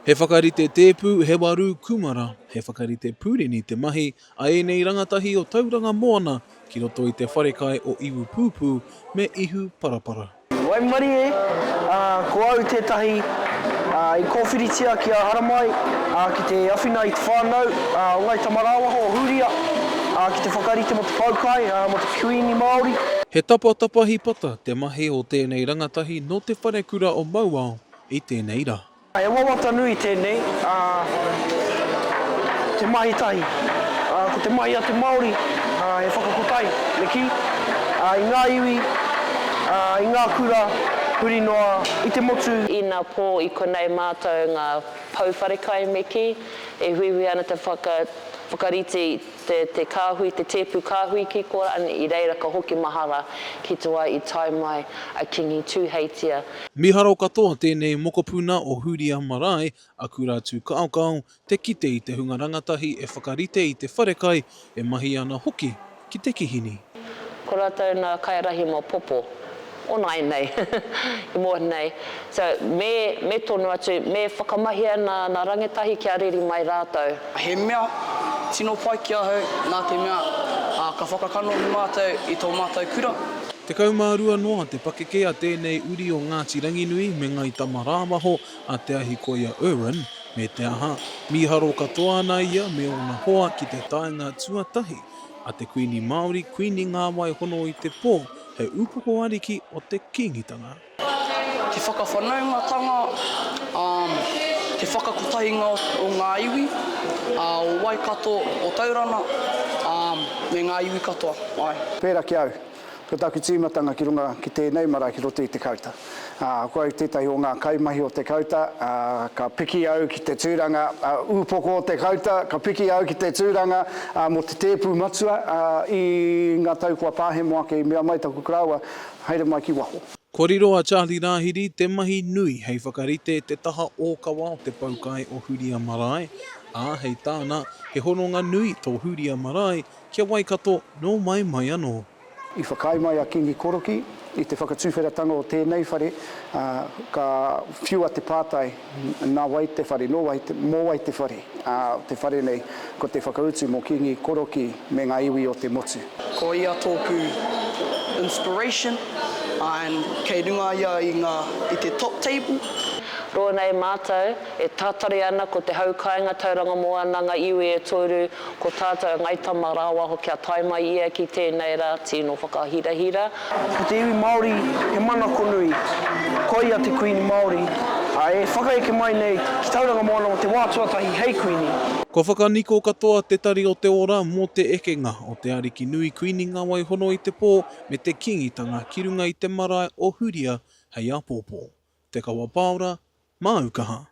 He whakarite tēpū, he waru kumara, he whakarite pūreni te mahi, a nei rangatahi o Tauranga Moana, ki roto i te wharekai o iwu pūpū me ihu parapara. Wai mari e, ko au tētahi i kōwhiritia ki a Haramai, ki te awhina i te whānau, o ngai tamarawaho o Huria, ki te whakarite mo te poukai, mo te kuini Māori. He tapatapahi pata te mahi o tēnei rangatahi no te whare kura o Mauao i tēnei rā. E wawata nui tēnei, te mahi tahi, ko te mahi a te Māori, e whakakotai, me ki, i ngā iwi, i ngā kura, huri noa, i te motu. I ngā pō i konei mātou ngā pauwharekai me ki, e huiwi ana te whakarite te kāhui, te tēpū kāhui ki kora, ane i reira ka hoki mahara ki te wai i tai mai a kingi tūheitia. Miharo katoa tēnei mokopuna o Huria Marae, a kura tū kaukau, te kite i te hunga rangatahi e whakarite i te wharekai e mahi ana hoki ki te kihini. Ko rātou nā kairahi mō popo, o nai nei, i mua nei. So, me tonu atu, me whakamahi ana nā rangatahi ki a riri mai rātou. He mea, tino pai ki ahau, nā te mea, ka whakakano i mātou i tō mātou kura. Te kaumārua noa te pakeke a tēnei uri o Ngāti Ranginui me ngai tamarāwaho a te ahi koia Urin, me te aha, miharo katoa ana ia me ona hoa ki te taenga tuatahi, a te kuini Māori, Kuini Ngawai hono i te pō, he upoko ariki o te Kīngitanga. Te whakawhanaungatanga, te whakakotahinga o ngā iwi, o Waikato o Tauranga, me ngā iwi katoa. Pērā ki au, ko taku tīmatanga ki runga ki tēnei marae ki roto i te kauta. Ko au tētahi o ngā kaimahi o te kauta, ka piki au ki te tūranga upoko o te kauta, ka piki au ki te tūranga mo te tēpū matua i ngā tau kua pāhe moake i mea mai taku kraua, haere mai ki waho. Kōrero a Charlie Rāhiri, te mahi nui hei whakarite te taha Aukaha o te poukai o Huria Marae, hei tāna he hononga nui tō Huria Marae kia Waikato no mai anō. I whakai mai a kingi koroki, i te whakatūwheratanga o tēnei whare, ka whiua te pātai, nā wai te whare, mō wai te whare. Te whare nei, ko te whakautu mō kingi koroki me ngā iwi o te motu. Ko ia tōku inspiration, kei runga ia i te top table. Roa nei mātou, e tātari ana ko te haukāinga Tauranga Moana ngā iwi e toru, ko tātou ngai tamarawaho kia tai mai ia ki tēnei rā, tino whakahirahira. Ko te iwi Māori, he mana konui, ko ia te kuini Māori, e whakaeke mai nei ki Tauranga Moana o te wātuatahi hei kuini. Ko whakaniko katoa te tari o te ora mō te ekenga o Te Arikinui Kuini Ngawai hono i te pō me te Kīngitanga ki runga i te marae o Huria hei apōpō. Te Kawa Paora, Aukaha.